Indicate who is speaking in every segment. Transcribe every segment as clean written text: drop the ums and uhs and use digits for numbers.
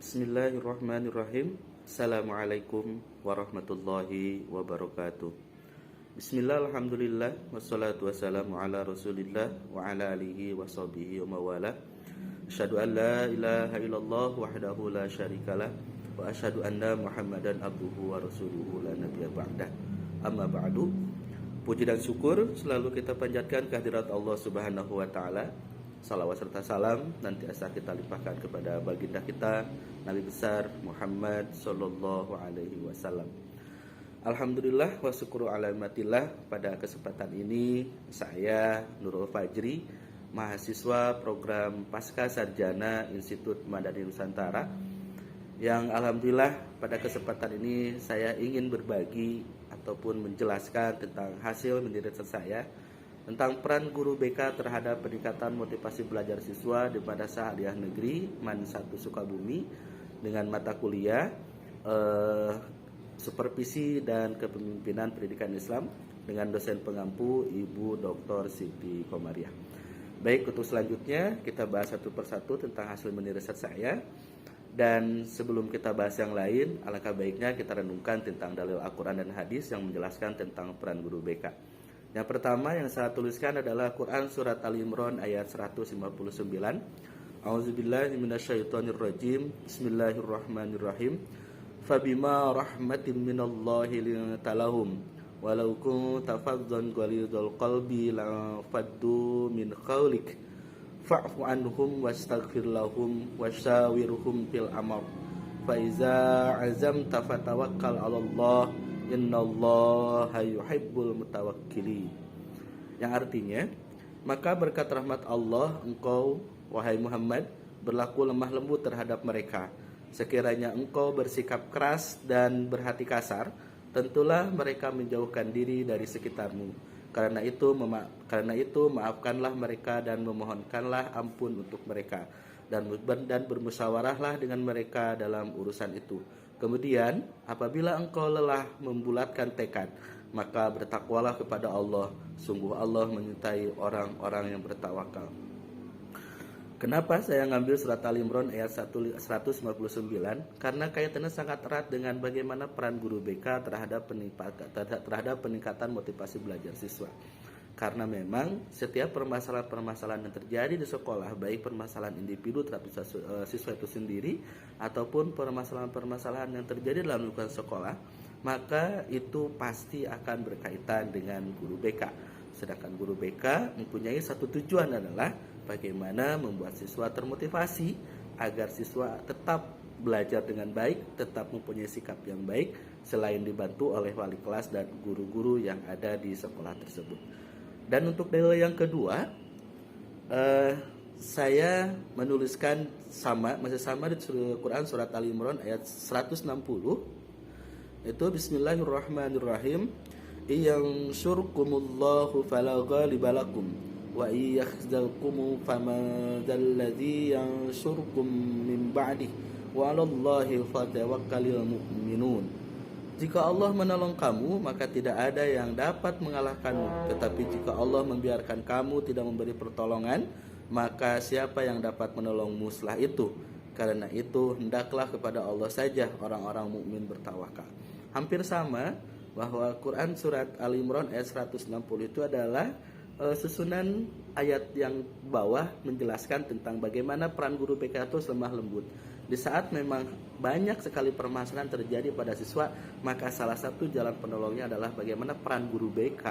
Speaker 1: Bismillahirrahmanirrahim. Assalamualaikum warahmatullahi wabarakatuh. Bismillah, alhamdulillah, wassalatu wassalamu ala rasulillah wa ala alihi wa sahbihi wa mawala. Asyhadu an la ilaha illallah wahdahu la syarikalah wa asyhadu anna Muhammadan abduhu wa rasuluhu la nabiyya ba'dah. Amma ba'du. Puji dan syukur selalu kita panjatkan kehadirat Allah Subhanahu wa taala. Salawat serta salam nantiasa kita limpahkan kepada baginda kita Nabi besar Muhammad sallallahu alaihi wasallam. Alhamdulillah wa syukru alamatillah, pada kesempatan ini saya Nurul Fajri, mahasiswa program Pasca Sarjana Institut Madani Nusantara, yang alhamdulillah pada kesempatan ini saya ingin berbagi ataupun menjelaskan tentang hasil mendidik saya tentang peran guru BK terhadap peningkatan motivasi belajar siswa di Madrasah Aliyah Negeri MAN 1 Sukabumi dengan mata kuliah Supervisi dan Kepemimpinan Pendidikan Islam dengan dosen pengampu Ibu Dr. Siti Komariah. Baik, untuk selanjutnya kita bahas satu persatu tentang hasil mini riset saya. Dan sebelum kita bahas yang lain, alangkah baiknya kita renungkan tentang dalil Al-Quran dan hadis yang menjelaskan tentang peran guru BK. Yang pertama yang saya tuliskan adalah Quran Surat Ali Imran ayat 159. A'udzubillahi minasyaitonirrajim. Bismillahirrahmanirrahim. Fabima rahmatin minallahi lintalahum walau kunta faddan ghalidhal qalbi lanfaddu min qawlik fa'fu anhum wastaghfir lahum wasyawirhum fil amr fa iza azamta fatawakkal 'alallah innallaha yuhibbul mutawakkilin. Yang artinya, maka berkat rahmat Allah engkau wahai Muhammad berlaku lemah lembut terhadap mereka. Sekiranya engkau bersikap keras dan berhati kasar, tentulah mereka menjauhkan diri dari sekitarmu. Karena itu maafkanlah mereka dan memohonkanlah ampun untuk mereka, dan bermusyawarahlah dengan mereka dalam urusan itu. Kemudian apabila engkau lelah membulatkan tekad, maka bertakwalah kepada Allah. Sungguh Allah menyertai orang-orang yang bertawakal. Kenapa saya ngambil surat Ali Imran ayat 159? Karena kaitannya sangat erat dengan bagaimana peran guru BK terhadap peningkatan motivasi belajar siswa. Karena memang setiap permasalahan-permasalahan yang terjadi di sekolah, baik permasalahan individu terhadap siswa itu sendiri ataupun permasalahan-permasalahan yang terjadi dalam lingkungan sekolah, maka itu pasti akan berkaitan dengan guru BK. Sedangkan guru BK mempunyai satu tujuan, adalah bagaimana membuat siswa termotivasi agar siswa tetap belajar dengan baik, tetap mempunyai sikap yang baik, selain dibantu oleh wali kelas dan guru-guru yang ada di sekolah tersebut. Dan untuk dalil yang kedua, saya menuliskan masih sama di Quran Surat Ali Imran ayat 160. Itu Bismillahirrahmanirrahim. Iyang syurkumullahu fala ghalibalakum wa iyakhzalkum famadzalladzi yang syurkum min ba'di wa 'alallahi fatawakkalul mu'minun. Jika Allah menolong kamu, maka tidak ada yang dapat mengalahkanmu. Tetapi jika Allah membiarkan kamu tidak memberi pertolongan, maka siapa yang dapat menolongmu setelah itu? Karena itu hendaklah kepada Allah saja orang-orang mukmin bertawakal. Hampir sama, bahwa Quran Surat Ali Imran ayat 160 itu adalah susunan ayat yang bawah menjelaskan tentang bagaimana peran guru BK itu lemah lembut. Di saat memang banyak sekali permasalahan terjadi pada siswa, maka salah satu jalan penolongnya adalah bagaimana peran guru BK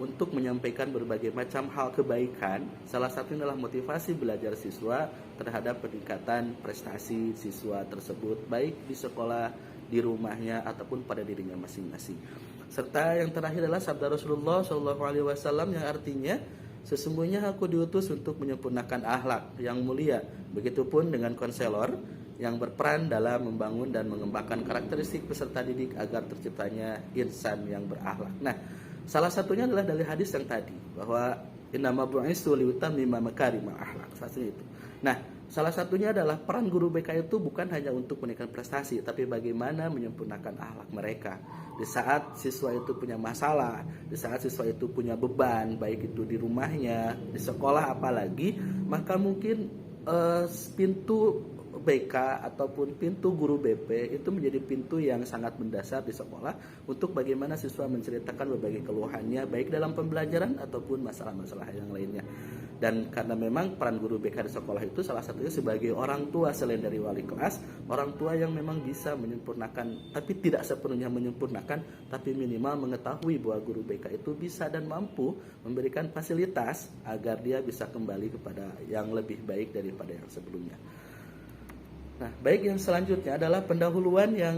Speaker 1: untuk menyampaikan berbagai macam hal kebaikan. Salah satunya adalah motivasi belajar siswa terhadap peningkatan prestasi siswa tersebut, baik di sekolah, di rumahnya, ataupun pada dirinya masing-masing. Serta yang terakhir adalah sabda Rasulullah SAW yang artinya, sesungguhnya aku diutus untuk menyempurnakan akhlak yang mulia. Begitupun dengan konselor yang berperan dalam membangun dan mengembangkan karakteristik peserta didik agar terciptanya insan yang berakhlak. Nah, salah satunya adalah dari hadis yang tadi, bahwa innama bu'istu liutammima makarimal akhlak. Itu. Nah, salah satunya adalah peran guru BK itu bukan hanya untuk meningkatkan prestasi, tapi bagaimana menyempurnakan akhlak mereka. Di saat siswa itu punya masalah, di saat siswa itu punya beban, baik itu di rumahnya, di sekolah apalagi, maka mungkin pintu BK ataupun pintu guru BP itu menjadi pintu yang sangat mendasar di sekolah untuk bagaimana siswa menceritakan berbagai keluhannya baik dalam pembelajaran ataupun masalah-masalah yang lainnya. Dan karena memang peran guru BK di sekolah itu salah satunya sebagai orang tua selain dari wali kelas, orang tua yang memang bisa menyempurnakan, tapi tidak sepenuhnya menyempurnakan, tapi minimal mengetahui bahwa guru BK itu bisa dan mampu memberikan fasilitas agar dia bisa kembali kepada yang lebih baik daripada yang sebelumnya. Nah, baik, yang selanjutnya adalah pendahuluan yang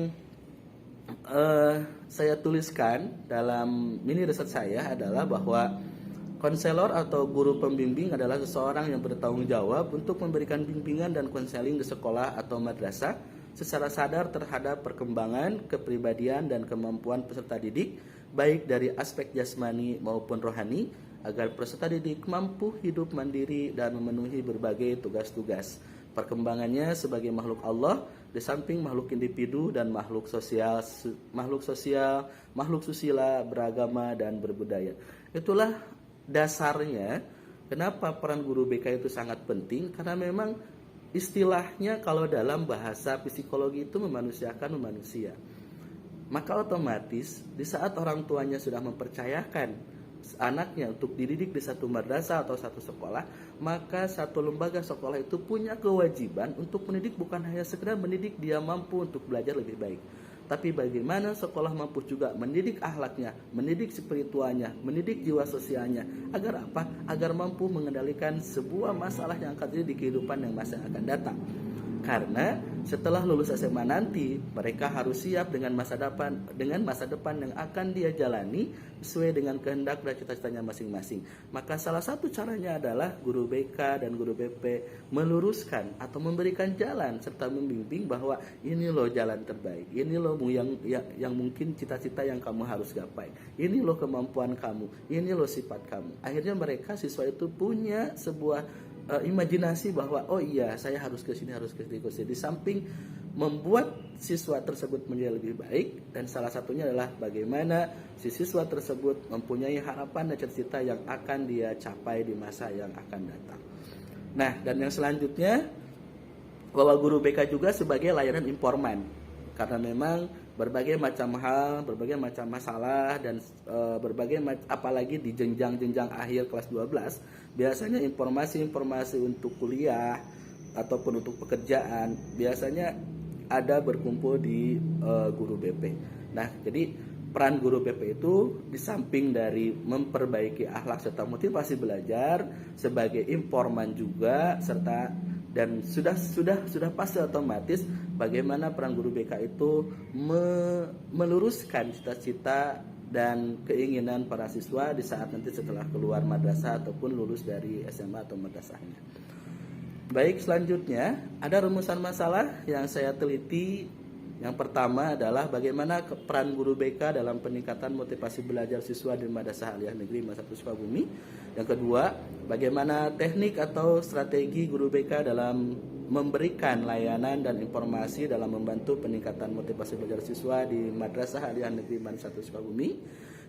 Speaker 1: saya tuliskan dalam mini riset saya adalah bahwa konselor atau guru pembimbing adalah seseorang yang bertanggung jawab untuk memberikan bimbingan dan konseling di sekolah atau madrasah secara sadar terhadap perkembangan, kepribadian, dan kemampuan peserta didik, baik dari aspek jasmani maupun rohani, agar peserta didik mampu hidup mandiri dan memenuhi berbagai tugas-tugas perkembangannya sebagai makhluk Allah, di samping makhluk individu dan makhluk sosial, makhluk susila, beragama, dan berbudaya. Itulah dasarnya kenapa peran guru BK itu sangat penting, karena memang istilahnya kalau dalam bahasa psikologi itu memanusiakan manusia. Maka otomatis di saat orang tuanya sudah mempercayakan anaknya untuk dididik di satu madrasah atau satu sekolah, maka satu lembaga sekolah itu punya kewajiban untuk mendidik, bukan hanya sekedar mendidik dia mampu untuk belajar lebih baik, tapi bagaimana sekolah mampu juga mendidik akhlaknya, mendidik spiritualnya, mendidik jiwa sosialnya. Agar apa? Agar mampu mengendalikan sebuah masalah yang akan terjadi di kehidupan yang masa akan datang. Karena setelah lulus SMA nanti, mereka harus siap dengan masa depan yang akan dia jalani sesuai dengan kehendak dan cita-citanya masing-masing. Maka salah satu caranya adalah guru BK dan guru BP meluruskan atau memberikan jalan serta membimbing bahwa ini loh jalan terbaik, ini loh yang mungkin cita-cita yang kamu harus gapai, ini loh kemampuan kamu, ini loh sifat kamu. Akhirnya mereka siswa itu punya sebuah imajinasi bahwa oh iya, saya harus ke sini, harus ke sini. Di samping membuat siswa tersebut menjadi lebih baik, dan salah satunya adalah bagaimana si siswa tersebut mempunyai harapan dan cita-cita yang akan dia capai di masa yang akan datang. Nah, dan yang selanjutnya bahwa guru BK juga sebagai layanan informan, karena memang berbagai macam hal, berbagai macam masalah, dan apalagi di jenjang-jenjang akhir kelas 12, biasanya informasi-informasi untuk kuliah ataupun untuk pekerjaan biasanya ada berkumpul di guru BP. Nah, jadi peran guru BP itu di samping dari memperbaiki akhlak serta motivasi belajar sebagai informan juga, serta dan sudah pasti otomatis bagaimana peran guru BK itu meluruskan cita-cita dan keinginan para siswa di saat nanti setelah keluar madrasah ataupun lulus dari SMA atau madrasahnya. Baik, selanjutnya ada rumusan masalah yang saya teliti. Yang pertama adalah bagaimana peran guru BK dalam peningkatan motivasi belajar siswa di Madrasah Aliyah Negeri 1 Sukabumi. Yang kedua, bagaimana teknik atau strategi guru BK dalam memberikan layanan dan informasi dalam membantu peningkatan motivasi belajar siswa di Madrasah Aliyah Negeri 1 Sukabumi.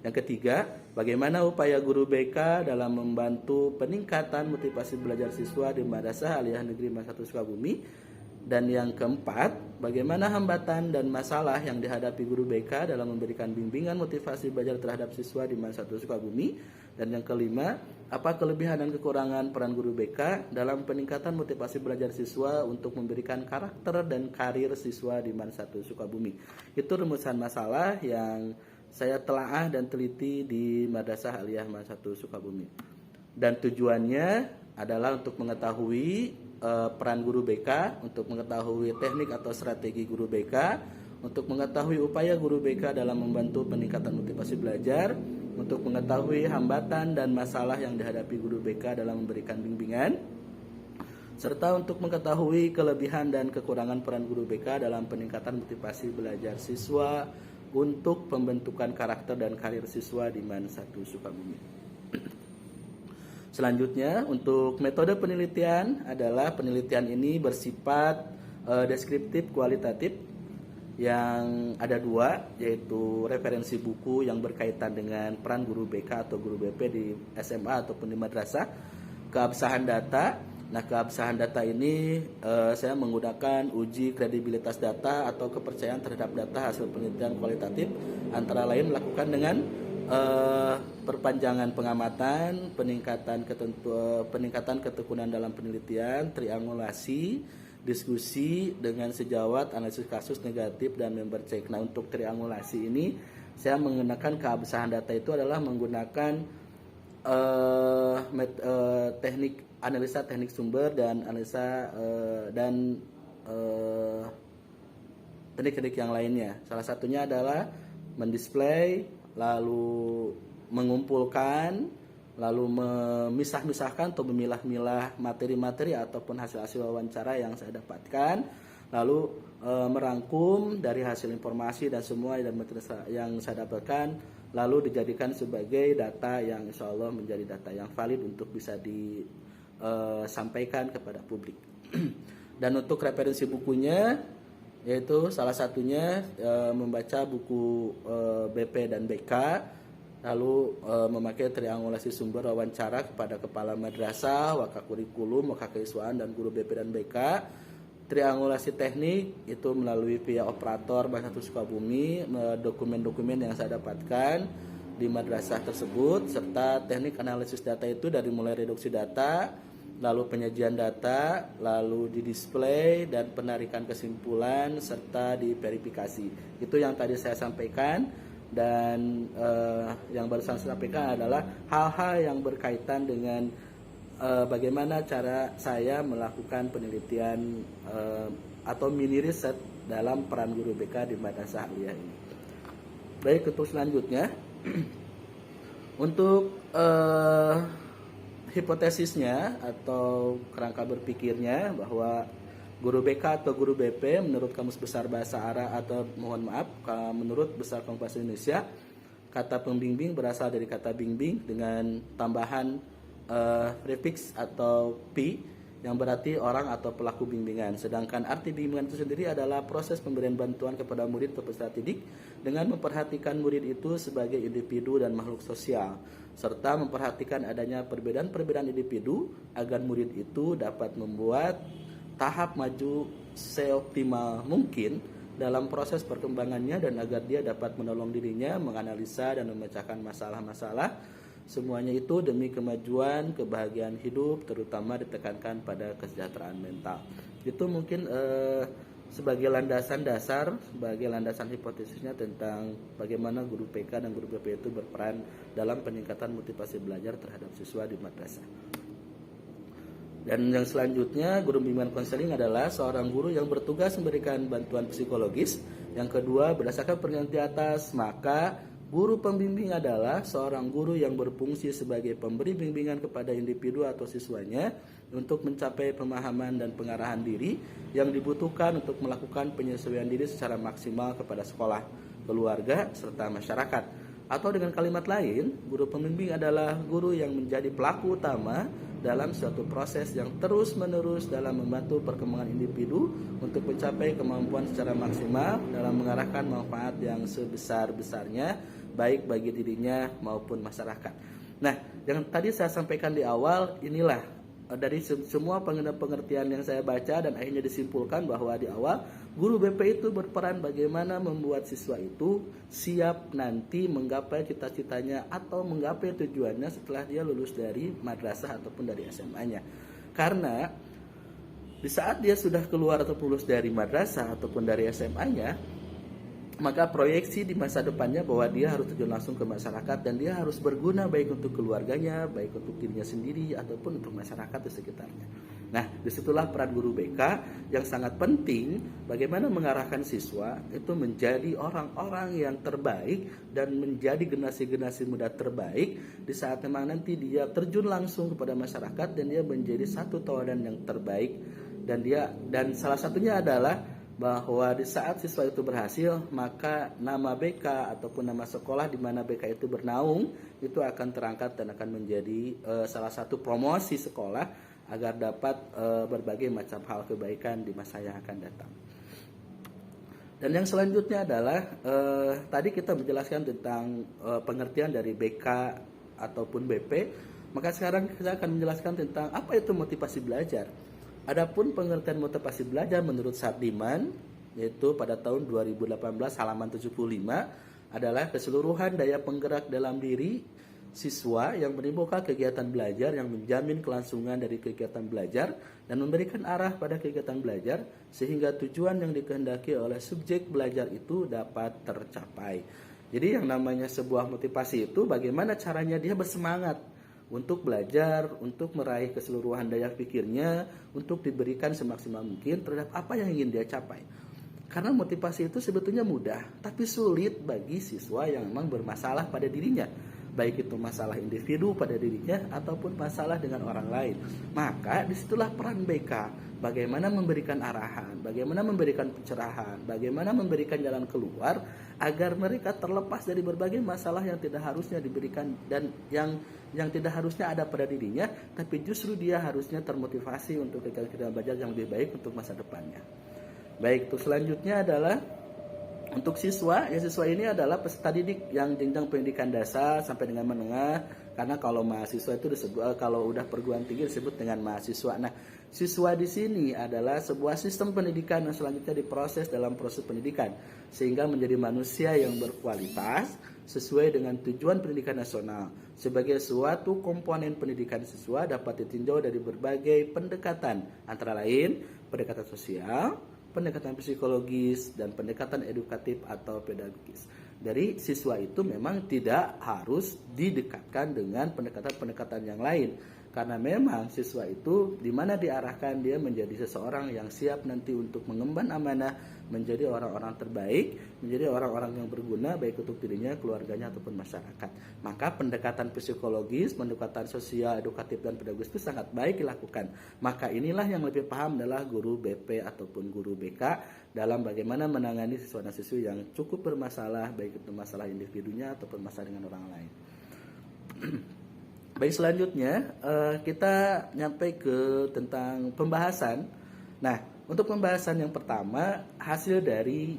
Speaker 1: Yang ketiga, bagaimana upaya guru BK dalam membantu peningkatan motivasi belajar siswa di Madrasah Aliyah Negeri 1 Sukabumi. Dan yang keempat, bagaimana hambatan dan masalah yang dihadapi guru BK dalam memberikan bimbingan motivasi belajar terhadap siswa di MAN 1 Sukabumi. Dan yang kelima, apa kelebihan dan kekurangan peran guru BK dalam peningkatan motivasi belajar siswa untuk memberikan karakter dan karir siswa di MAN 1 Sukabumi. Itu rumusan masalah yang saya telaah dan teliti di Madrasah Aliyah MAN 1 Sukabumi. Dan tujuannya adalah untuk mengetahui peran guru BK, untuk mengetahui teknik atau strategi guru BK, untuk mengetahui upaya guru BK dalam membantu peningkatan motivasi belajar, untuk mengetahui hambatan dan masalah yang dihadapi guru BK dalam memberikan bimbingan, serta untuk mengetahui kelebihan dan kekurangan peran guru BK dalam peningkatan motivasi belajar siswa untuk pembentukan karakter dan karir siswa di MAN 1 Sukabumi. Selanjutnya, untuk metode penelitian adalah penelitian ini bersifat deskriptif kualitatif, yang ada dua, yaitu referensi buku yang berkaitan dengan peran guru BK atau guru BP di SMA ataupun di madrasah, keabsahan data, Nah, keabsahan data ini saya menggunakan uji kredibilitas data atau kepercayaan terhadap data hasil penelitian kualitatif, antara lain melakukan dengan perpanjangan pengamatan, peningkatan ketekunan dalam penelitian, triangulasi, diskusi dengan sejawat, analisis kasus negatif, dan member check. Nah, untuk triangulasi ini saya menggunakan keabsahan data itu adalah menggunakan teknik analisa teknik sumber dan analisa teknik-teknik yang lainnya. Salah satunya adalah mendisplay, lalu mengumpulkan, lalu memisah-misahkan atau memilah-milah materi-materi ataupun hasil-hasil wawancara yang saya dapatkan, lalu merangkum dari hasil informasi dan semua yang saya dapatkan, lalu dijadikan sebagai data yang insya Allah menjadi data yang valid untuk bisa disampaikan kepada publik. Dan untuk referensi bukunya, yaitu salah satunya membaca buku BP dan BK, lalu memakai triangulasi sumber wawancara kepada kepala madrasah, wakakurikulum, wakakeiswaan, dan guru BP dan BK. Triangulasi teknik itu melalui via operator Bahasa Sukabumi, dokumen-dokumen yang saya dapatkan di madrasah tersebut, serta teknik analisis data itu dari mulai reduksi data, lalu penyajian data, lalu didisplay, dan penarikan kesimpulan, serta diverifikasi. Itu yang tadi saya sampaikan, dan yang baru saya sampaikan adalah hal-hal yang berkaitan dengan bagaimana cara saya melakukan penelitian atau mini riset dalam peran guru BK di Madrasah Aliyah ini. Baik, untuk selanjutnya untuk hipotesisnya atau kerangka berpikirnya bahwa guru BK atau guru BP menurut Kamus Besar Bahasa Arab atau menurut Besar Kamus Bahasa Indonesia, kata pembimbing berasal dari kata bimbing dengan tambahan prefix atau pi yang berarti orang atau pelaku bimbingan. Sedangkan arti bimbingan itu sendiri adalah proses pemberian bantuan kepada murid atau peserta didik dengan memperhatikan murid itu sebagai individu dan makhluk sosial, serta memperhatikan adanya perbedaan-perbedaan individu agar murid itu dapat membuat tahap maju seoptimal mungkin dalam proses perkembangannya, dan agar dia dapat menolong dirinya menganalisa dan memecahkan masalah-masalah. Semuanya itu demi kemajuan, kebahagiaan hidup, terutama ditekankan pada kesejahteraan mental. Itu mungkin sebagai landasan dasar, sebagai landasan hipotesisnya tentang bagaimana guru PK dan guru BP itu berperan dalam peningkatan motivasi belajar terhadap siswa di madrasah. Dan yang selanjutnya, guru bimbingan konseling adalah seorang guru yang bertugas memberikan bantuan psikologis. Yang kedua, berdasarkan pernyataan di atas, maka guru pembimbing adalah seorang guru yang berfungsi sebagai pemberi bimbingan kepada individu atau siswanya untuk mencapai pemahaman dan pengarahan diri yang dibutuhkan untuk melakukan penyesuaian diri secara maksimal kepada sekolah, keluarga, serta masyarakat. Atau dengan kalimat lain, guru pembimbing adalah guru yang menjadi pelaku utama dalam suatu proses yang terus-menerus dalam membantu perkembangan individu untuk mencapai kemampuan secara maksimal dalam mengarahkan manfaat yang sebesar-besarnya baik bagi dirinya maupun masyarakat. Nah, yang tadi saya sampaikan di awal, inilah dari semua pengertian yang saya baca dan akhirnya disimpulkan bahwa di awal guru BP itu berperan bagaimana membuat siswa itu siap nanti menggapai cita-citanya atau menggapai tujuannya setelah dia lulus dari madrasah ataupun dari SMA-nya. Karena di saat dia sudah keluar atau lulus dari madrasah ataupun dari SMA-nya, maka proyeksi di masa depannya bahwa dia harus terjun langsung ke masyarakat dan dia harus berguna baik untuk keluarganya, baik untuk dirinya sendiri ataupun untuk masyarakat di sekitarnya. Nah, disitulah peran guru BK yang sangat penting, bagaimana mengarahkan siswa itu menjadi orang-orang yang terbaik dan menjadi generasi-generasi muda terbaik di saat memang nanti dia terjun langsung kepada masyarakat dan dia menjadi satu tauladan yang terbaik. Dan salah satunya adalah bahwa di saat siswa itu berhasil, maka nama BK ataupun nama sekolah di mana BK itu bernaung itu akan terangkat dan akan menjadi salah satu promosi sekolah agar dapat berbagai macam hal kebaikan di masa yang akan datang. Dan yang selanjutnya adalah tadi kita menjelaskan tentang pengertian dari BK ataupun BP. Maka sekarang saya akan menjelaskan tentang apa itu motivasi belajar. Adapun pengertian motivasi belajar menurut Sardiman, yaitu pada tahun 2018 halaman 75, adalah keseluruhan daya penggerak dalam diri siswa yang menimbulkan kegiatan belajar yang menjamin kelangsungan dari kegiatan belajar dan memberikan arah pada kegiatan belajar sehingga tujuan yang dikehendaki oleh subjek belajar itu dapat tercapai. Jadi yang namanya sebuah motivasi itu bagaimana caranya dia bersemangat untuk belajar, untuk meraih keseluruhan daya pikirnya, untuk diberikan semaksimal mungkin terhadap apa yang ingin dia capai. Karena motivasi itu sebetulnya mudah, tapi sulit bagi siswa yang memang bermasalah pada dirinya. Baik itu masalah individu pada dirinya ataupun masalah dengan orang lain. Maka disitulah peran BK. Bagaimana memberikan arahan, bagaimana memberikan pencerahan, bagaimana memberikan jalan keluar agar mereka terlepas dari berbagai masalah yang tidak harusnya diberikan dan yang tidak harusnya ada pada dirinya, tapi justru dia harusnya termotivasi untuk kegiatan belajar yang lebih baik untuk masa depannya. Baik, untuk selanjutnya adalah untuk siswa, ya siswa ini adalah peserta didik yang jenjang pendidikan dasar sampai dengan menengah. Karena kalau mahasiswa itu disebut, kalau udah perguruan tinggi disebut dengan mahasiswa. Nah, siswa di sini adalah sebuah sistem pendidikan yang selanjutnya diproses dalam proses pendidikan sehingga menjadi manusia yang berkualitas sesuai dengan tujuan pendidikan nasional. Sebagai suatu komponen pendidikan siswa dapat ditinjau dari berbagai pendekatan, antara lain pendekatan sosial, pendekatan psikologis, dan pendekatan edukatif atau pedagogis. Dari siswa itu memang tidak harus didekatkan dengan pendekatan-pendekatan yang lain. Karena memang siswa itu dimana diarahkan dia menjadi seseorang yang siap nanti untuk mengemban amanah, menjadi orang-orang terbaik, menjadi orang-orang yang berguna baik untuk dirinya, keluarganya ataupun masyarakat. Maka pendekatan psikologis, pendekatan sosial, edukatif dan pedagogis itu sangat baik dilakukan. Maka inilah yang lebih paham adalah guru BP ataupun guru BK dalam bagaimana menangani siswa dan siswi yang cukup bermasalah baik itu masalah individunya ataupun masalah dengan orang lain. Baik, selanjutnya kita nyampe ke tentang pembahasan. Nah, untuk pembahasan yang pertama, hasil dari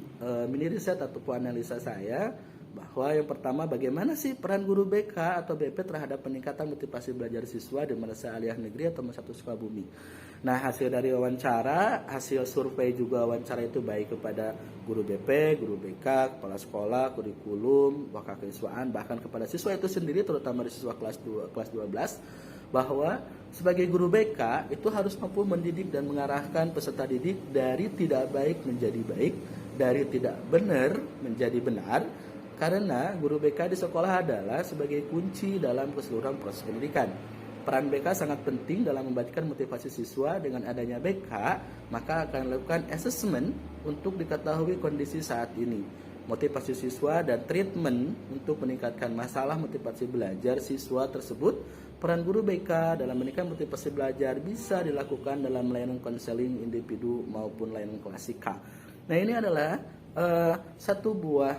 Speaker 1: mini riset ataupun analisa saya, bahwa yang pertama bagaimana sih peran guru BK atau BP terhadap peningkatan motivasi belajar siswa di madrasah aliyah negeri atau Satu Sukabumi. Nah, hasil dari wawancara, hasil survei juga wawancara itu baik kepada guru BP, guru BK, kepala sekolah, kurikulum, wakil kesiswaan, bahkan kepada siswa itu sendiri, terutama di siswa kelas 12, bahwa sebagai guru BK itu harus mampu mendidik dan mengarahkan peserta didik dari tidak baik menjadi baik, dari tidak benar menjadi benar, karena guru BK di sekolah adalah sebagai kunci dalam keseluruhan proses pendidikan. Peran BK sangat penting dalam membagikan motivasi siswa. Dengan adanya BK, maka akan dilakukan assessment untuk diketahui kondisi saat ini, motivasi siswa dan treatment untuk meningkatkan masalah motivasi belajar siswa tersebut. Peran guru BK dalam meningkatkan motivasi belajar bisa dilakukan dalam layanan konseling individu maupun layanan klasika. Nah, ini adalah satu buah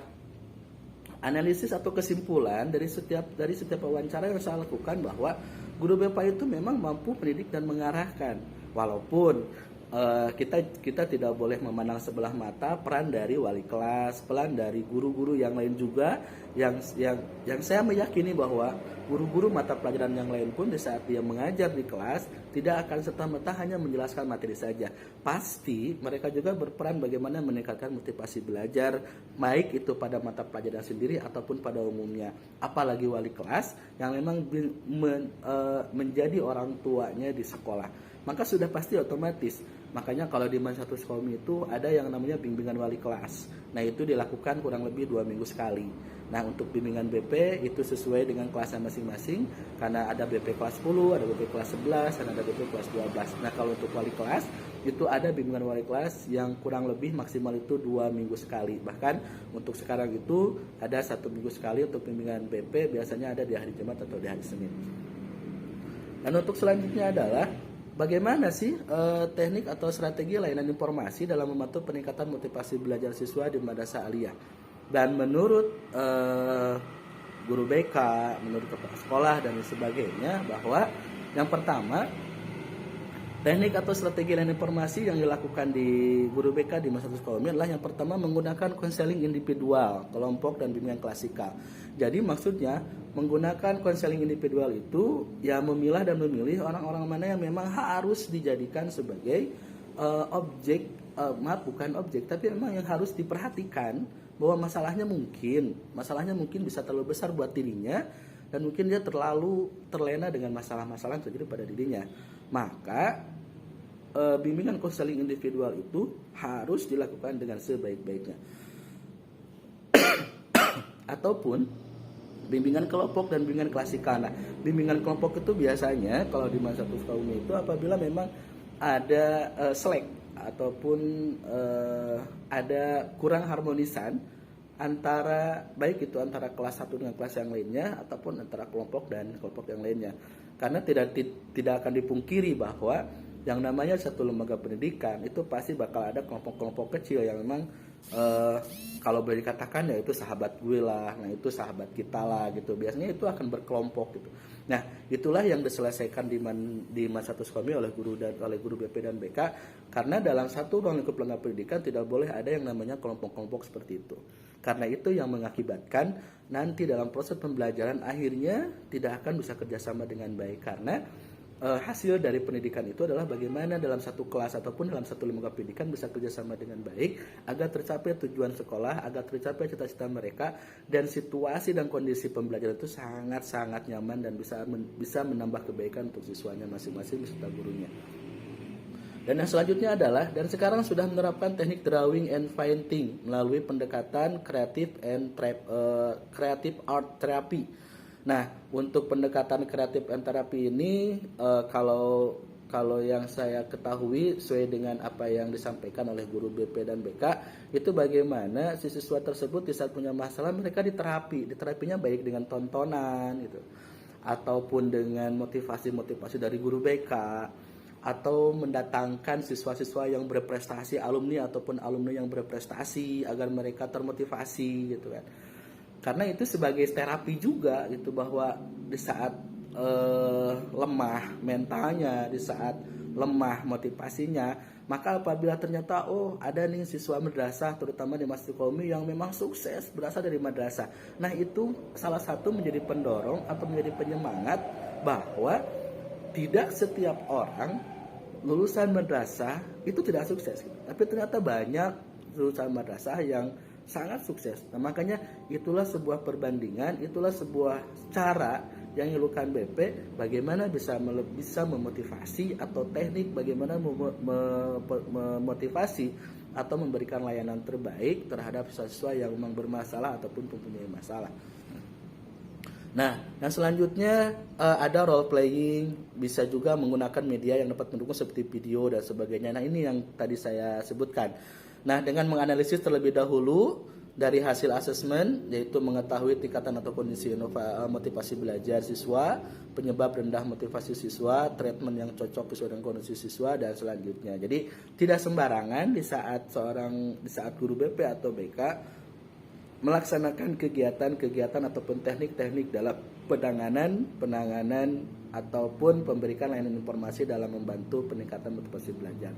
Speaker 1: analisis atau kesimpulan dari setiap wawancara yang saya lakukan, bahwa guru BK itu memang mampu mendidik dan mengarahkan. Walaupun kita tidak boleh memandang sebelah mata peran dari wali kelas, peran dari guru-guru yang lain juga, yang saya meyakini bahwa guru-guru mata pelajaran yang lain pun di saat dia mengajar di kelas tidak akan serta-merta hanya menjelaskan materi saja. Pasti mereka juga berperan bagaimana meningkatkan motivasi belajar, baik itu pada mata pelajaran sendiri ataupun pada umumnya. Apalagi wali kelas yang memang menjadi orang tuanya di sekolah, maka sudah pasti otomatis. Makanya kalau di Satu Sukabumi itu ada yang namanya bimbingan wali kelas. Nah, itu dilakukan kurang lebih 2 minggu sekali. Nah, untuk bimbingan BP itu sesuai dengan kelasnya masing-masing, karena ada BP kelas 10, ada BP kelas 11, dan ada BP kelas 12. Nah, kalau untuk wali kelas itu ada bimbingan wali kelas yang kurang lebih maksimal itu 2 minggu sekali. Bahkan untuk sekarang itu ada 1 minggu sekali untuk bimbingan BP, biasanya ada di hari Jumat atau di hari Senin. Dan untuk selanjutnya adalah bagaimana sih teknik atau strategi layanan informasi dalam membantu peningkatan motivasi belajar siswa di madrasah aliyah. Dan menurut guru BK, menurut kepala sekolah dan sebagainya, bahwa yang pertama Teknik atau strategi layanan informasi yang dilakukan di guru BK di masa sekolah adalah yang pertama menggunakan konseling individual, kelompok dan bimbingan klasikal. Jadi maksudnya menggunakan konseling individual itu ya memilah dan memilih orang-orang mana yang memang harus dijadikan sebagai objek, bukan objek, tapi memang yang harus diperhatikan bahwa masalahnya mungkin bisa terlalu besar buat dirinya dan mungkin dia terlalu terlena dengan masalah-masalah yang terjadi pada dirinya. Maka bimbingan konseling individual itu harus dilakukan dengan sebaik-baiknya. Ataupun bimbingan kelompok dan bimbingan klasikal. Nah, bimbingan kelompok itu biasanya kalau di masa Sukabumi itu apabila memang ada slack ataupun ada kurang harmonisan antara baik itu antara kelas 1 dengan kelas yang lainnya ataupun antara kelompok dan kelompok yang lainnya. Karena tidak akan dipungkiri bahwa yang namanya satu lembaga pendidikan itu pasti bakal ada kelompok-kelompok kecil yang memang kalau boleh dikatakan ya itu sahabat gue lah, nah itu sahabat kita lah gitu. Biasanya itu akan berkelompok gitu. Nah, itulah yang diselesaikan di masa Sukabumi oleh guru BP dan BK, karena dalam satu ruang lingkup lembaga pendidikan tidak boleh ada yang namanya kelompok-kelompok seperti itu. Karena itu yang mengakibatkan nanti dalam proses pembelajaran akhirnya tidak akan bisa kerjasama dengan baik, karena hasil dari pendidikan itu adalah bagaimana dalam satu kelas ataupun dalam satu lembaga pendidikan bisa kerjasama dengan baik agar tercapai tujuan sekolah, agar tercapai cita-cita mereka, dan situasi dan kondisi pembelajaran itu sangat-sangat nyaman dan bisa menambah kebaikan untuk siswanya masing-masing beserta gurunya. Dan yang selanjutnya adalah, dan sekarang sudah menerapkan teknik drawing and painting melalui pendekatan creative art therapy. Nah, untuk pendekatan kreatif and therapy ini kalau yang saya ketahui sesuai dengan apa yang disampaikan oleh guru BP dan BK, itu bagaimana si siswa tersebut di saat punya masalah mereka diterapinya baik dengan tontonan gitu, ataupun dengan motivasi dari guru BK, atau mendatangkan siswa-siswa yang berprestasi, alumni ataupun alumni yang berprestasi agar mereka termotivasi gitu kan. Karena itu sebagai terapi juga gitu, bahwa di saat lemah mentalnya, di saat lemah motivasinya, maka apabila ternyata ada nih siswa madrasah terutama di Masjid Qaumi yang memang sukses berasal dari madrasah. Nah, itu salah satu menjadi pendorong atau menjadi penyemangat bahwa tidak setiap orang lulusan madrasah itu tidak sukses gitu. Tapi ternyata banyak lulusan madrasah yang sangat sukses. Nah, makanya itulah sebuah perbandingan, itulah sebuah cara yang dilakukan BP bagaimana bisa memotivasi, atau teknik bagaimana memotivasi atau memberikan layanan terbaik terhadap siswa yang memang bermasalah ataupun mempunyai masalah. Nah, yang selanjutnya ada role playing, bisa juga menggunakan media yang dapat mendukung seperti video dan sebagainya. Nah, ini yang tadi saya sebutkan. Nah, dengan menganalisis terlebih dahulu dari hasil asesmen, yaitu mengetahui tingkatan atau kondisi motivasi belajar siswa, penyebab rendah motivasi siswa, treatment yang cocok sesuai dengan kondisi siswa, dan selanjutnya. Jadi tidak sembarangan di saat guru BP atau BK melaksanakan kegiatan ataupun teknik-teknik dalam penanganan ataupun pemberikan layanan informasi dalam membantu peningkatan motivasi belajar.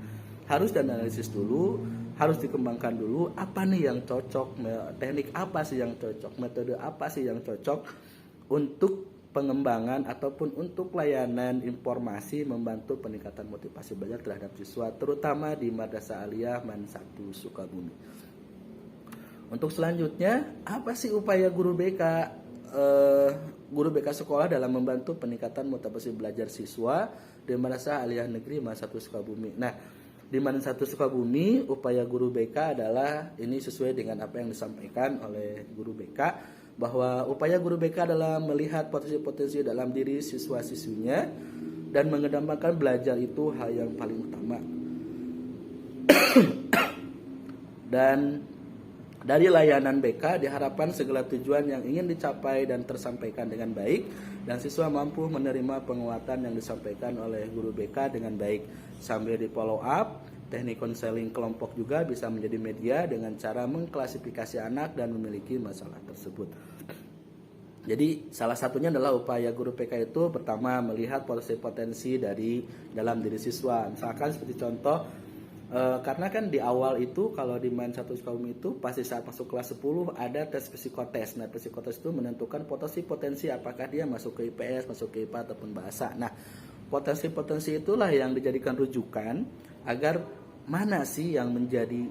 Speaker 1: Harus dianalisis dulu, harus dikembangkan dulu apa nih yang cocok, teknik apa sih yang cocok, metode apa sih yang cocok untuk pengembangan ataupun untuk layanan informasi membantu peningkatan motivasi belajar terhadap siswa, terutama di Madrasah Aliyah Man 1 Sukabumi. Untuk selanjutnya, apa sih upaya guru BK sekolah dalam membantu peningkatan motivasi belajar siswa di Madrasah Aliyah Negeri Man 1 Sukabumi? Nah, di Man 1 Sukabumi, upaya guru BK adalah ini sesuai dengan apa yang disampaikan oleh guru BK, bahwa upaya guru BK adalah melihat potensi-potensi dalam diri siswa-siswinya dan mengedepankan belajar itu hal yang paling utama. Dan dari layanan BK diharapkan segala tujuan yang ingin dicapai dan tersampaikan dengan baik, dan siswa mampu menerima penguatan yang disampaikan oleh guru BK dengan baik. Sambil di follow up, teknik konseling kelompok juga bisa menjadi media dengan cara mengklasifikasi anak dan memiliki masalah tersebut. Jadi salah satunya adalah upaya guru PK itu pertama melihat potensi-potensi dari dalam diri siswa. Misalkan seperti contoh, karena kan di awal itu kalau di Man 1 Sukabumi itu pasti saat masuk kelas 10 ada tes psikotes. Nah, psikotes itu menentukan potensi-potensi apakah dia masuk ke IPS, masuk ke IPA ataupun bahasa. Nah, potensi-potensi itulah yang dijadikan rujukan agar mana sih yang menjadi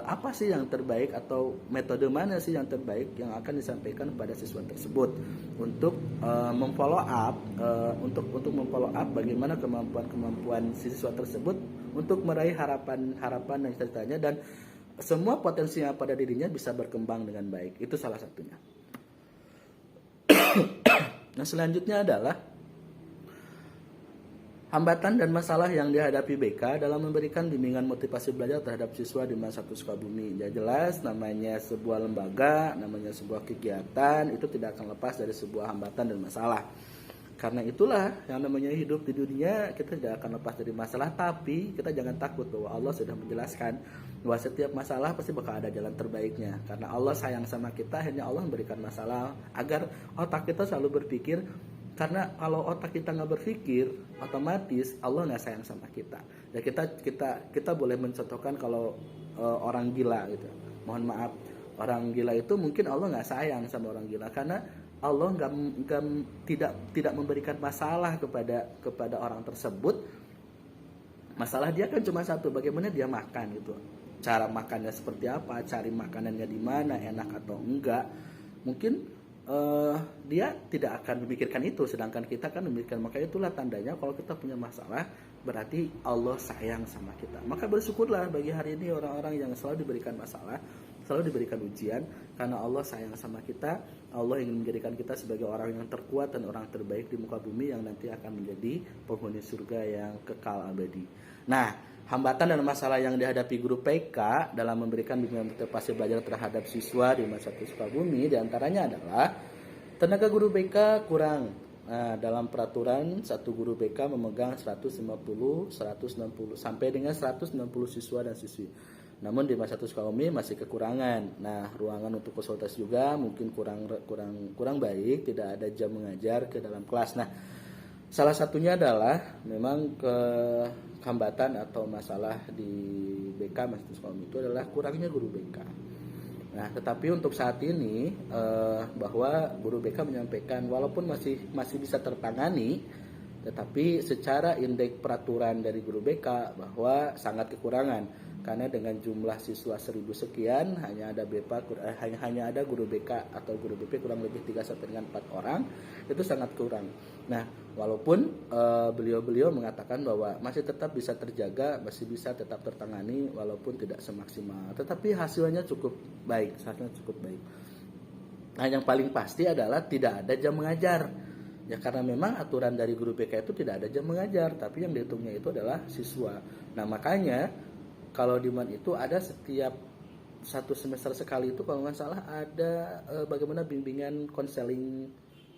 Speaker 1: apa sih yang terbaik atau metode mana sih yang terbaik yang akan disampaikan kepada siswa tersebut untuk memfollow up untuk memfollow up bagaimana kemampuan siswa tersebut untuk meraih harapan dan cita-citanya, dan semua potensi yang pada dirinya bisa berkembang dengan baik. Itu salah satunya. Nah, selanjutnya adalah hambatan dan masalah yang dihadapi BK dalam memberikan bimbingan motivasi belajar terhadap siswa di Man 1 Sukabumi. Ya jelas, namanya sebuah lembaga, namanya sebuah kegiatan, itu tidak akan lepas dari sebuah hambatan dan masalah. Karena itulah yang namanya hidup di dunia, kita tidak akan lepas dari masalah, tapi kita jangan takut bahwa Allah sudah menjelaskan bahwa setiap masalah pasti bakal ada jalan terbaiknya. Karena Allah sayang sama kita, akhirnya Allah memberikan masalah agar otak kita selalu berpikir. Karena kalau otak kita nggak berpikir, otomatis Allah nggak sayang sama kita. Ya kita boleh mencontohkan kalau orang gila gitu. Mohon maaf, orang gila itu mungkin Allah nggak sayang sama orang gila karena Allah tidak memberikan masalah kepada orang tersebut. Masalah dia kan cuma satu, bagaimana dia makan gitu. Cara makannya seperti apa, cari makanannya di mana, enak atau enggak. Mungkin dia tidak akan memikirkan itu, sedangkan kita kan memikirkan. Maka itulah tandanya kalau kita punya masalah berarti Allah sayang sama kita. Maka bersyukurlah bagi hari ini orang-orang yang selalu diberikan masalah, selalu diberikan ujian, karena Allah sayang sama kita. Allah ingin menjadikan kita sebagai orang yang terkuat dan orang terbaik di muka bumi yang nanti akan menjadi penghuni surga yang kekal abadi. Nah, hambatan dan masalah yang dihadapi guru PK dalam memberikan bimbingan motivasi belajar terhadap siswa di Man 1 Sukabumi diantaranya adalah tenaga guru PK kurang. Nah, dalam peraturan satu guru PK memegang 150, 160 sampai dengan 160 siswa dan siswi. Namun di Man 1 Sukabumi masih kekurangan. Nah, ruangan untuk konsultasi juga mungkin kurang baik, tidak ada jam mengajar ke dalam kelas. Nah, salah satunya adalah memang hambatan atau masalah di BK Man 1 Sukabumi itu adalah kurangnya guru BK. Nah, tetapi untuk saat ini bahwa guru BK menyampaikan walaupun masih bisa tertangani, tetapi secara indeks peraturan dari guru BK bahwa sangat kekurangan. Karena dengan jumlah siswa 1000 sekian hanya ada guru BK atau guru BP kurang lebih 3 sampai dengan 4 orang, itu sangat kurang. Nah, walaupun beliau mengatakan bahwa masih tetap bisa terjaga, masih bisa tetap tertangani walaupun tidak semaksimal, tetapi hasilnya cukup baik. Nah, yang paling pasti adalah tidak ada jam mengajar. Ya, karena memang aturan dari guru BK itu tidak ada jam mengajar, tapi yang dihitungnya itu adalah siswa. Nah, makanya kalau di Man itu ada setiap 1 semester sekali itu kalau nggak salah ada bagaimana bimbingan konseling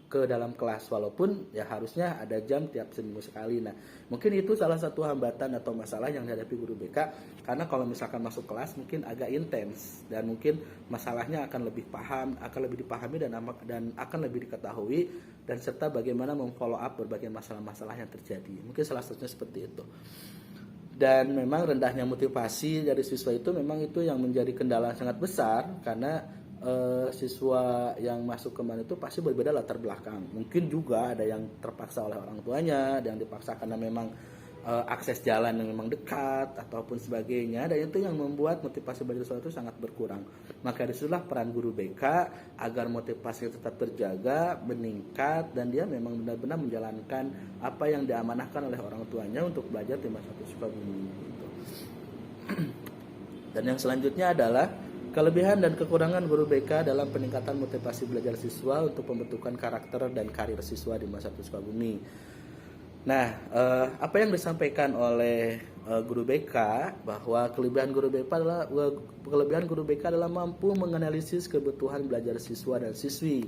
Speaker 1: ke dalam kelas, walaupun ya harusnya ada jam tiap seminggu sekali. Nah, mungkin itu salah satu hambatan atau masalah yang dihadapi guru BK, karena kalau misalkan masuk kelas mungkin agak intens dan mungkin masalahnya akan lebih dipahami dan akan lebih diketahui, dan serta bagaimana memfollow up berbagai masalah-masalah yang terjadi. Mungkin salah satunya seperti itu. Dan memang rendahnya motivasi dari siswa itu memang itu yang menjadi kendala sangat besar, karena siswa yang masuk ke Man itu pasti berbeda latar belakang. Mungkin juga ada yang terpaksa oleh orang tuanya, ada yang dipaksa karena memang akses jalan yang memang dekat ataupun sebagainya, dan itu yang membuat motivasi belajar siswa itu sangat berkurang. Maka disitulah peran guru BK agar motivasi tetap terjaga, meningkat, dan dia memang benar-benar menjalankan apa yang diamanahkan oleh orang tuanya untuk belajar di Man 1 Sukabumi gitu. Dan yang selanjutnya adalah kelebihan dan kekurangan guru BK dalam peningkatan motivasi belajar siswa untuk pembentukan karakter dan karir siswa di Man 1 Sukabumi. Nah, apa yang disampaikan oleh guru BK bahwa kelebihan guru BK adalah mampu menganalisis kebutuhan belajar siswa dan siswi.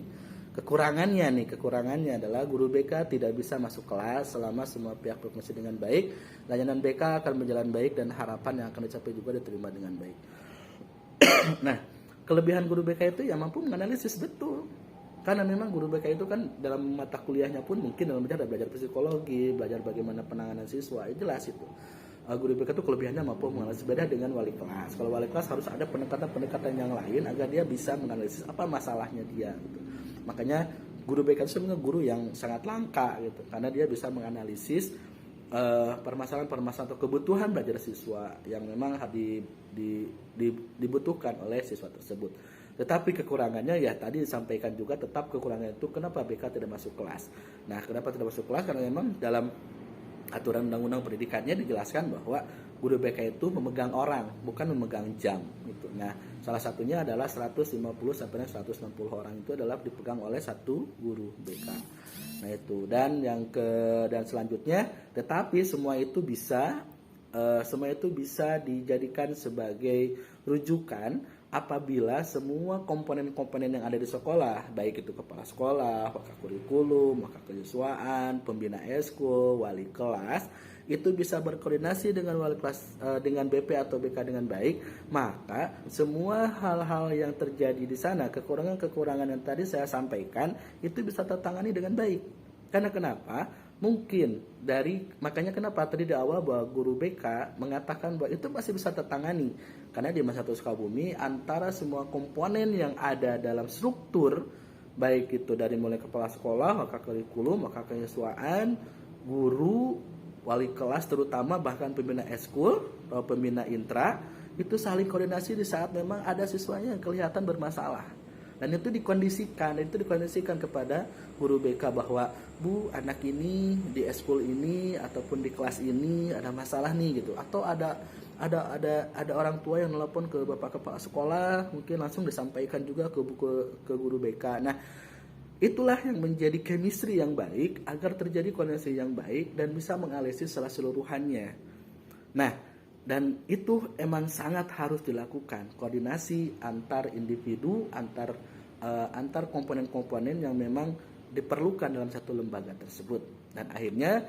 Speaker 1: Kekurangannya adalah guru BK tidak bisa masuk kelas selama semua pihak berfungsi dengan baik. Layanan BK akan berjalan baik dan harapan yang akan dicapai juga diterima dengan baik. Nah, kelebihan guru BK itu ya mampu menganalisis betul. Karena memang guru BK itu kan dalam mata kuliahnya pun mungkin dalam belajar psikologi, belajar bagaimana penanganan siswa, itu jelas itu. Guru BK itu kelebihannya mampu menganalisis, beda dengan wali kelas. Kalau wali kelas harus ada pendekatan-pendekatan yang lain agar dia bisa menganalisis apa masalahnya dia gitu. Makanya guru BK itu sebenarnya guru yang sangat langka gitu, karena dia bisa menganalisis permasalahan-permasalahan atau kebutuhan belajar siswa yang memang dibutuhkan oleh siswa tersebut. Tetapi kekurangannya ya tadi disampaikan juga, tetap kekurangannya itu kenapa BK tidak masuk kelas. Nah, kenapa tidak masuk kelas? Karena memang dalam aturan undang-undang pendidikannya dijelaskan bahwa guru BK itu memegang orang, bukan memegang jam gitu. Nah, salah satunya adalah 150 sampai 160 orang itu adalah dipegang oleh satu guru BK. Nah, itu dan selanjutnya, tetapi semua itu bisa dijadikan sebagai rujukan apabila semua komponen-komponen yang ada di sekolah, baik itu kepala sekolah, wakil kurikulum, wakil kejuruan, pembina eskul, wali kelas, itu bisa berkoordinasi dengan wali kelas, dengan BP atau BK dengan baik, maka semua hal-hal yang terjadi di sana, kekurangan-kekurangan yang tadi saya sampaikan, itu bisa tertangani dengan baik. Karena kenapa? Makanya kenapa tadi di awal bahwa guru BK mengatakan bahwa itu masih bisa tertangani, karena di masa Sukabumi antara semua komponen yang ada dalam struktur, baik itu dari mulai kepala sekolah, wakil kurikulum, wakil kejuruan, guru, wali kelas terutama, bahkan pembina eskul atau pembina intra, itu saling koordinasi di saat memang ada siswanya yang kelihatan bermasalah. Dan itu dikondisikan kepada guru BK bahwa Bu, anak ini di eskul ini ataupun di kelas ini ada masalah nih gitu, atau ada orang tua yang nelpon ke bapak kepala sekolah, mungkin langsung disampaikan juga ke guru BK. Nah, itulah yang menjadi chemistry yang baik agar terjadi koordinasi yang baik dan bisa menganalisis secara seluruhannya. Nah, dan itu emang sangat harus dilakukan, koordinasi antar individu, antar komponen-komponen yang memang diperlukan dalam satu lembaga tersebut. Dan akhirnya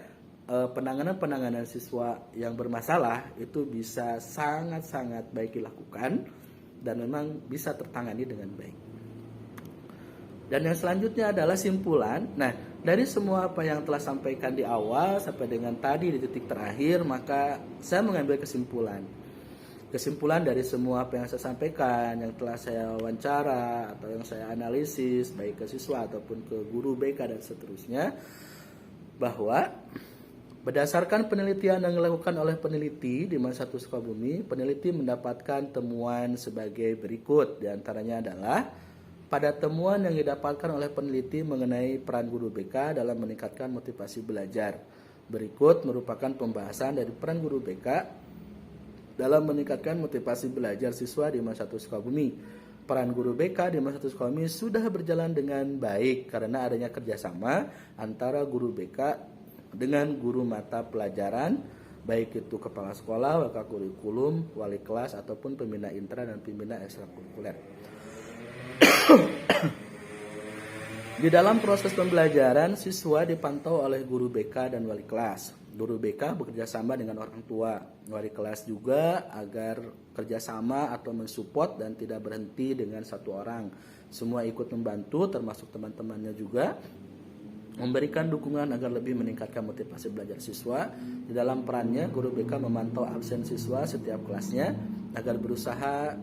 Speaker 1: penanganan siswa yang bermasalah itu bisa sangat-sangat baik dilakukan dan memang bisa tertangani dengan baik. Dan yang selanjutnya adalah simpulan. Nah, dari semua apa yang telah sampaikan di awal sampai dengan tadi di titik terakhir, maka saya mengambil kesimpulan dari semua apa yang saya sampaikan, yang telah saya wawancara atau yang saya analisis baik ke siswa ataupun ke guru BK dan seterusnya, bahwa berdasarkan penelitian yang dilakukan oleh peneliti di Masa Sukabumi, peneliti mendapatkan temuan sebagai berikut. Di antaranya adalah pada temuan yang didapatkan oleh peneliti mengenai peran guru BK dalam meningkatkan motivasi belajar. Berikut merupakan pembahasan dari peran guru BK dalam meningkatkan motivasi belajar siswa di Masa Sukabumi. Peran guru BK di Masa Sukabumi sudah berjalan dengan baik karena adanya kerjasama antara guru BK dengan guru mata pelajaran, baik itu kepala sekolah, wakil kurikulum, wali kelas, ataupun pembina intra dan pembina ekstrakurikuler. Di dalam proses pembelajaran, siswa dipantau oleh guru BK dan wali kelas. Guru BK bekerja sama dengan orang tua, wali kelas juga agar kerjasama atau mensupport dan tidak berhenti dengan satu orang. Semua ikut membantu, termasuk teman-temannya juga, memberikan dukungan agar lebih meningkatkan motivasi belajar siswa. Di dalam perannya, guru BK memantau absen siswa setiap kelasnya agar berusaha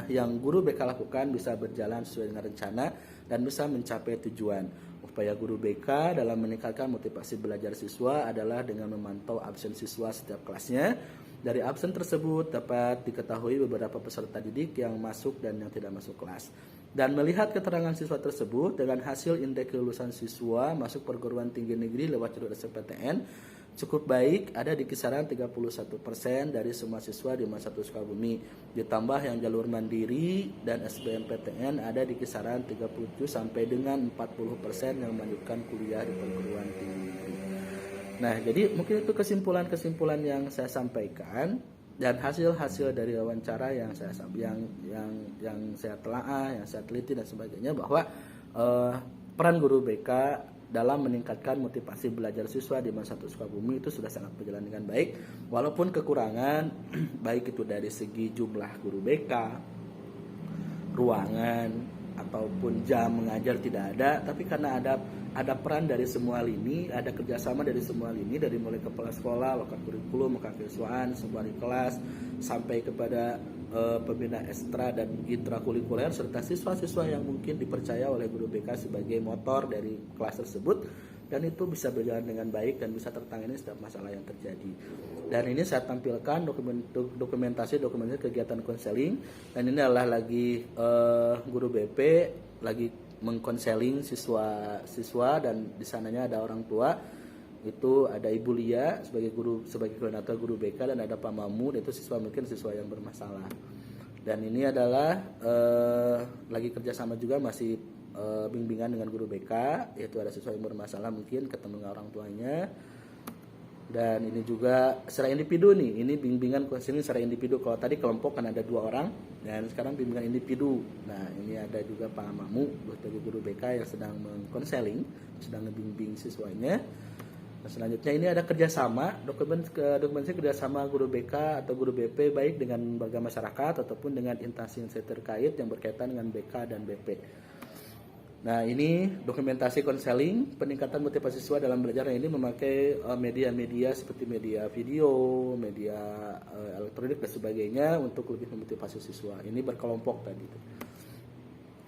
Speaker 1: yang guru BK lakukan bisa berjalan sesuai dengan rencana dan bisa mencapai tujuan. Upaya guru BK dalam meningkatkan motivasi belajar siswa adalah dengan memantau absen siswa setiap kelasnya. Dari absen tersebut dapat diketahui beberapa peserta didik yang masuk dan yang tidak masuk kelas. Dan melihat keterangan siswa tersebut dengan hasil indeks kelulusan siswa masuk perguruan tinggi negeri lewat jalur SNMPTN cukup baik, ada di kisaran 31% dari semua siswa di Masa Sukabumi. Ditambah yang jalur mandiri dan SBMPTN ada di kisaran 37 sampai dengan 40% yang melanjutkan kuliah di perguruan tinggi negeri. Nah, jadi mungkin itu kesimpulan-kesimpulan yang saya sampaikan dan hasil-hasil dari wawancara yang saya telaah, yang saya teliti dan sebagainya, bahwa peran guru BK dalam meningkatkan motivasi belajar siswa di Masa Sukabumi itu sudah sangat berjalan dengan baik, walaupun kekurangan baik itu dari segi jumlah guru BK, ruangan, ataupun jam mengajar tidak ada, tapi karena ada peran dari semua lini, ada kerjasama dari semua lini, dari mulai kepala sekolah, lokal kurikulum, kekasiswaan, semua di kelas, sampai kepada pembina ekstra dan intrakurikuler serta siswa-siswa yang mungkin dipercaya oleh guru BK sebagai motor dari kelas tersebut, dan itu bisa berjalan dengan baik dan bisa tertangani setiap masalah yang terjadi. Dan ini saya tampilkan dokumentasi kegiatan konseling, dan ini adalah lagi guru BP lagi mengkonseling siswa dan di sananya ada orang tua. Itu ada Ibu Lia sebagai koordinator guru BK, dan ada Pak Mamu, itu mungkin siswa yang bermasalah. Dan ini adalah lagi kerjasama juga masih bimbingan dengan guru BK, yaitu ada siswa yang bermasalah mungkin ketemu dengan orang tuanya. Dan ini juga secara individu nih, ini bimbingan konseling secara individu. Kalau tadi kelompok kan ada 2 orang, dan sekarang bimbingan individu. Nah ini ada juga Pak Mamu sebagai guru BK yang sedang mengkonseling, sedang membimbing siswanya. Nah, selanjutnya ini ada kerjasama, dokumentasi kerjasama guru BK atau guru BP baik dengan lembaga masyarakat ataupun dengan instansi terkait yang berkaitan dengan BK dan BP. Nah ini dokumentasi konseling peningkatan motivasi siswa dalam belajar, ini memakai media-media seperti media video, media elektronik dan sebagainya untuk lebih memotivasi siswa. Ini berkelompok tadi.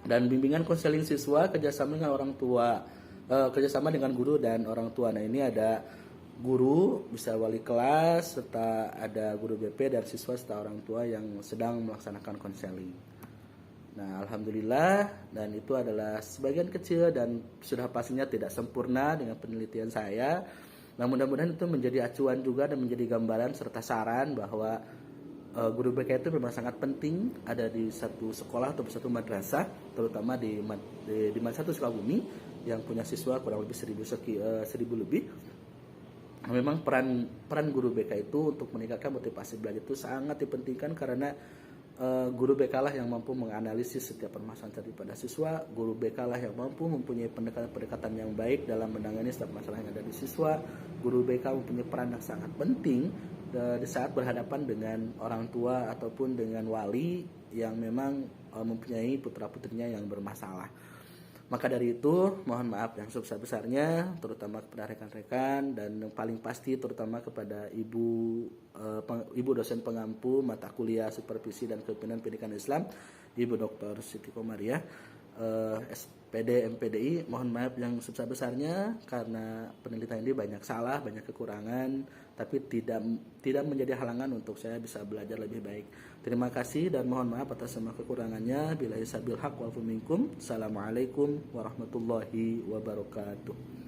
Speaker 1: Dan bimbingan konseling siswa kerjasama dengan orang tua, kerjasama dengan guru dan orang tua. Nah ini ada guru, bisa wali kelas, serta ada guru BP dan siswa serta orang tua yang sedang melaksanakan konseling. Nah alhamdulillah, dan itu adalah sebagian kecil dan sudah pastinya tidak sempurna dengan penelitian saya. Nah mudah-mudahan itu menjadi acuan juga dan menjadi gambaran serta saran bahwa guru BK itu memang sangat penting ada di satu sekolah atau satu madrasah, terutama di Madrasah Sukabumi yang punya siswa kurang lebih 1000 lebih. Memang peran guru BK itu untuk meningkatkan motivasi belajar itu sangat dipentingkan, karena guru BK lah yang mampu menganalisis setiap permasalahan daripada siswa. Guru BK lah yang mampu mempunyai pendekatan yang baik dalam menangani setiap masalah yang ada di siswa. Guru BK mempunyai peran yang sangat penting di saat berhadapan dengan orang tua ataupun dengan wali yang memang mempunyai putra-putrinya yang bermasalah. Maka dari itu, mohon maaf yang sebesar-besarnya, terutama kepada rekan-rekan, dan yang paling pasti terutama kepada ibu dosen pengampu mata kuliah supervisi dan kepemimpinan pendidikan Islam, Ibu Dr. Siti Komariah, SPD MPDI. Mohon maaf yang sebesar-besarnya karena penelitian ini banyak salah, banyak kekurangan, tapi tidak menjadi halangan untuk saya bisa belajar lebih baik. Terima kasih dan mohon maaf atas semua kekurangannya. Billahi sabil haq wal minkum. Assalamualaikum warahmatullahi wabarakatuh.